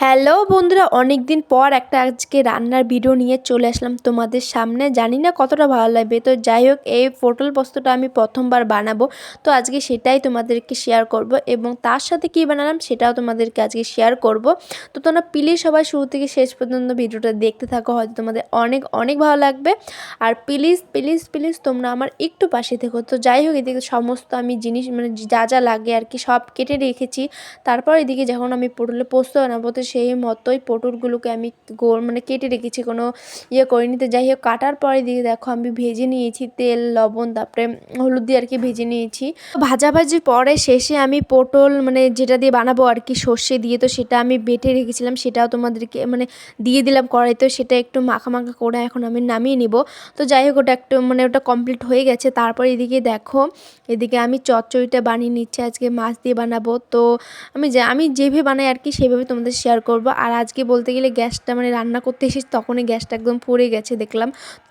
Hello বন্ধুরা, অনেক দিন পর একটা আজকে রান্নার ভিডিও নিয়ে চলে আসলাম তোমাদের সামনে। জানি না কতটা ভালো লাগবে, তো যাই হোক এই পটল পোস্তটা আমি প্রথমবার বানাবো, তো আজকে সেটাই তোমাদেরকে শেয়ার করব এবং তার সাথে কি বানালাম সেটাও তোমাদেরকে আজকে শেয়ার করব। তো তোমরা প্লিজ সবাই শুরু থেকে শেষ পর্যন্ত ভিডিওটা দেখতে থাকো, হয়তো তোমাদের অনেক অনেক ভালো লাগবে। আর প্লিজ প্লিজ প্লিজ তোমরা আমার একটু পাশে থেকো। তো যাই হোক, এদিকে সমস্ত আমি জিনিস মানে যা যা লাগে আর কি সব কেটে রেখেছি। তারপর এদিকে যখন আমি পটলের পোস্ত বানাবো, তো সেই মতোই পটলগুলোকে আমি গোল মানে কেটে রেখেছি, কোনো করিনি। তো যাই হোক, কাটার পরে দিয়ে দেখো আমি ভেজে নিয়েছি, তেল লবণ তারপরে হলুদ দিয়ে আর কি ভেজে নিয়েছি। ভাজাভাজি পরে শেষে আমি পটল মানে যেটা দিয়ে বানাবো আর কি সর্ষে দিয়ে, তো সেটা আমি বেটে রেখেছিলাম, সেটাও তোমাদেরকে মানে দিয়ে দিলাম কড়াইতে। সেটা একটু মাখা মাখা করে এখন আমি নামিয়ে নিব। তো যাই হোক, ওটা একটু মানে ওটা কমপ্লিট হয়ে গেছে। তারপর এদিকে দেখো, এদিকে আমি চচ্চড়িটা বানিয়ে নিচ্ছি, আজকে মাছ দিয়ে বানাবো। তো আমি যেভাবে বানাই আর কি সেভাবে তোমাদের শেয়ার করব। আর আজকে বলতে গেলে গ্যাসটা মানে রান্না করতে এসেছি তখনই গ্যাসটা একদম পড়ে গেছে দেখলাম,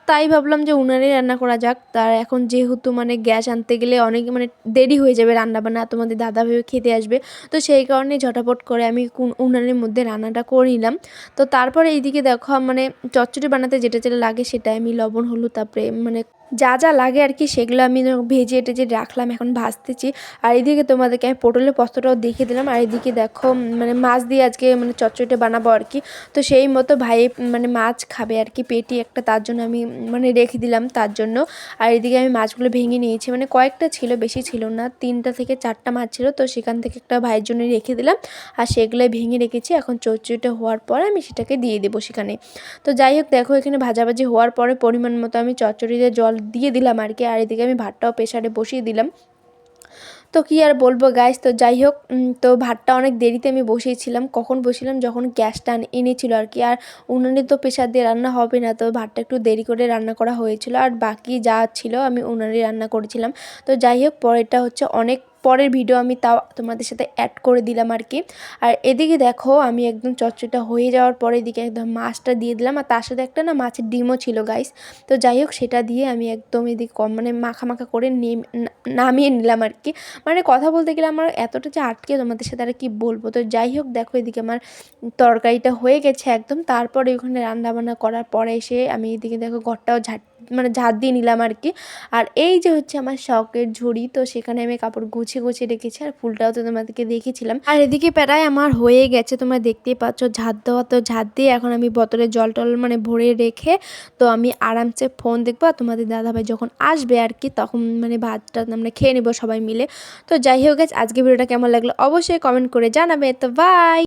তাই ভাবলাম যে উনানেই রান্না করা যাক। তার এখন যেহেতু মানে গ্যাস আনতে গেলে অনেক মানে দেরি হয়ে যাবে রান্না বান্না, তোমাদের দাদা ভাইও খেতে আসবে, তো সেই কারণে ঝটাপট করে আমি উনানের মধ্যে রান্নাটা করে নিলাম। তো তারপরে এইদিকে দেখো মানে চচ্চড়ি বানাতে যেটা যেটা লাগে সেটা আমি লবণ হলুদ তারপরে মানে যা যা লাগে আর কি সেগুলো আমি ভেজে টেজে রাখলাম, এখন ভাজতেছি। আর এদিকে তোমাদেরকে আমি পটলের পোস্তটাও দেখিয়ে দিলাম। আর এদিকে দেখো মানে মাছ দিয়ে আজকে মানে চচ্চড়িটা বানাবো আর কি, তো সেই মতো ভাই মানে মাছ খাবে আর কি পেটি একটা, তার জন্য আমি মানে রেখে দিলাম তার জন্য। আর এদিকে আমি মাছগুলো ভেঙে নিয়েছি, মানে কয়েকটা ছিল, বেশি ছিল না, 3টা থেকে 4টা মাছ ছিল, তো সেখান থেকে একটা ভাইয়ের জন্য রেখে দিলাম। আর সেগুলোই ভেঙে রেখেছি, এখন চচ্চড়িটা হওয়ার পরে আমি সেটাকে দিয়ে দেবো সেখানে। তো যাই হোক দেখো, এখানে ভাজাভাজি হওয়ার পরে পরিমাণ মতো আমি চচ্চড়িতে জল দিয়ে দিলাম আর কি। আর এদিকে আমি ভাতটাও প্রেসারে বসিয়ে দিলাম। তো কি আর বলবো গাইস, তো যাই হোক তো ভাতটা অনেক দেরিতে আমি বসিয়েছিলাম, কখন বসিলাম যখন গ্যাসটা এনেছিল আর কি। আর উনুনে তো প্রেসার দিয়ে রান্না হবে না, তো ভাতটা একটু দেরি করে রান্না করা হয়েছিল, আর বাকি যা ছিল আমি উনুনে রান্না করেছিলাম। তো যাই হোক, পরেরটা হচ্ছে অনেক পরের ভিডিও, আমি তাও তোমাদের সাথে অ্যাড করে দিলাম আর কি। আর এদিকে দেখো আমি একদম চচ্চড়িটা হয়ে যাওয়ার পরে এদিকে একদম মাছটা দিয়ে দিলাম, আর তার সাথে একটা না মাছের ডিমও ছিল গাইস। তো যাই হোক, সেটা দিয়ে আমি একদম এদিকে মানে মাখা মাখা করে নামিয়ে নিলাম আর কি। মানে কথা বলতে গেলে আমার এতটা যে আটকে তোমাদের সাথে আর কি বলবো। তো যাই হোক দেখো, এদিকে আমার তরকারিটা হয়ে গেছে একদম। তারপরে ওখানে রান্নাবান্না করার পরে এসে আমি এদিকে দেখো ঘরটাও ঝাড় দিয়ে নিলাম আর কি। আর এই যে হচ্ছে আমার শখের ঝুড়ি, তো সেখানে আমি কাপড় গুছিয়ে গুছিয়ে রেখেছি, আর ফুলটাও তো তোমাদেরকে দেখেছিলাম। আর এদিকে প্রায় আমার হয়ে গেছে, তোমরা দেখতেই পাচ্ছ ঝাড় দেওয়া। তো ঝাড় দিয়ে এখন আমি বোতলে জল টল মানে ভরে রেখে তো আমি আরামসে ফোন দেখবো, আর তোমাদের দাদাভাই যখন আসবে আর কি তখন মানে ভাতটা আমরা খেয়ে নেবো সবাই মিলে। তো যাই হোক গাইস, আজকে ভিডিওটা কেমন লাগলো অবশ্যই কমেন্ট করে জানাবে। তো বাই।